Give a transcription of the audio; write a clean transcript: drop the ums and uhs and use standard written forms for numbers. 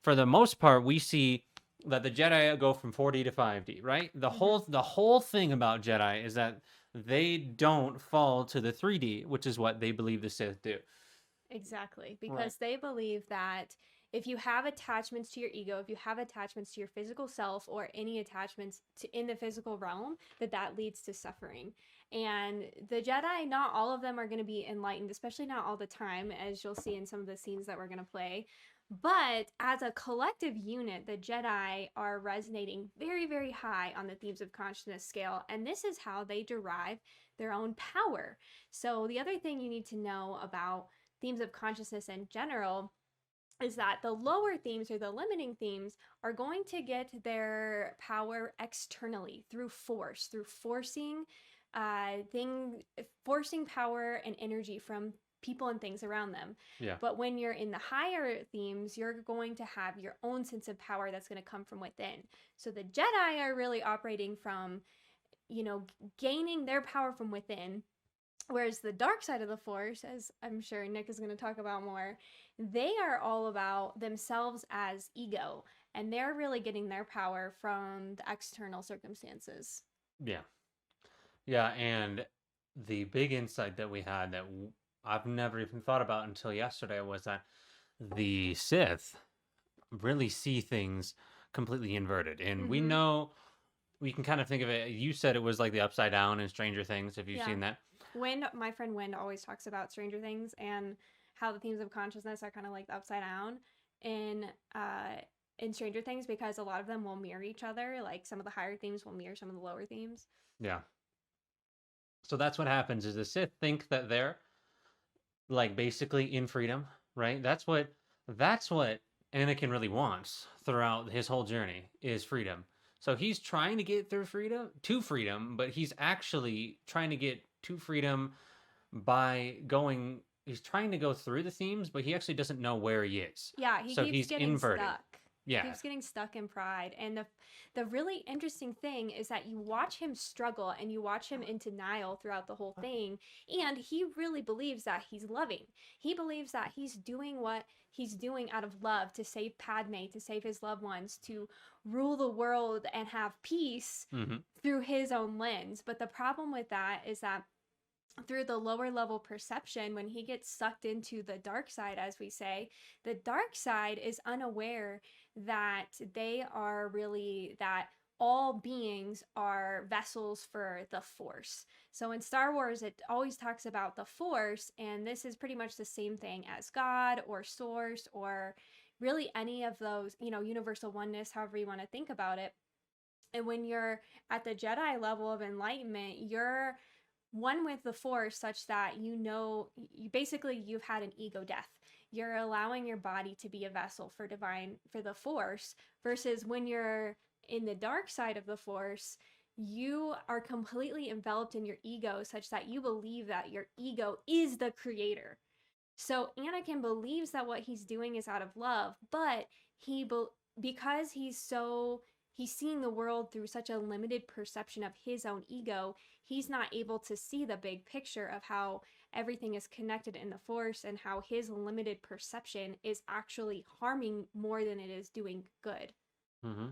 for the most part, we see that the Jedi go from 4D to 5D, right? Hmm. The whole thing about Jedi is that they don't fall to the 3D, which is what they believe the Sith do. Exactly, Right. because they believe that if you have attachments to your ego, if you have attachments to your physical self or any attachments to in the physical realm, that leads to suffering. And the Jedi, not all of them are going to be enlightened, especially not all the time, as you'll see in some of the scenes that we're going to play. But as a collective unit, the Jedi are resonating very, very high on the themes of consciousness scale, and this is how they derive their own power. So the other thing you need to know about themes of consciousness in general is that the lower themes or the limiting themes are going to get their power externally through force, through forcing power and energy from people and things around them. Yeah. But when you're in the higher themes, you're going to have your own sense of power that's going to come from within. So the Jedi are really operating from, gaining their power from within. Whereas the dark side of the force, as I'm sure Nick is going to talk about more, they are all about themselves as ego, and they're really getting their power from the external circumstances. Yeah. Yeah. And the big insight that we had that I've never even thought about until yesterday was that the Sith really see things completely inverted. And we Mm-hmm. know we can kind of think of it. You said it was like the upside down in Stranger Things, if you've Yeah. seen that. My friend Wind always talks about Stranger Things and how the themes of consciousness are kind of like the upside down in uh in Stranger Things because a lot of them will mirror each other. Like some of the higher themes will mirror some of the lower themes. Yeah. So that's what happens is the Sith think that they're like basically in freedom, right? That's what Anakin really wants throughout his whole journey is freedom. So he's trying to get through freedom, but he's actually trying to get to freedom by going he's trying to go through the themes, but he actually doesn't know where he is. Yeah, he So keeps he's getting inverting. stuck. He Yeah. keeps getting stuck in pride. And the really interesting thing is that you watch him struggle and you watch him in denial throughout the whole thing. And he really believes that he's loving. He believes that he's doing what he's doing out of love to save Padme, to save his loved ones, to rule the world and have peace Hmm. through his own lens. But the problem with that is that through the lower level perception, when he gets sucked into the dark side, as we say, the dark side is unaware that they are really that all beings are vessels for the force. So in Star Wars, it always talks about the force, and this is pretty much the same thing as God or source or really any of those, universal oneness, however you want to think about it. And when you're at the Jedi level of enlightenment, you're one with the force such that you've had an ego death. You're allowing your body to be a vessel for the force versus when you're in the dark side of the force, you are completely enveloped in your ego such that you believe that your ego is the creator. So Anakin believes that what he's doing is out of love, but because he's seeing the world through such a limited perception of his own ego, he's not able to see the big picture of how everything is connected in the force and how his limited perception is actually harming more than it is doing good. Hmm.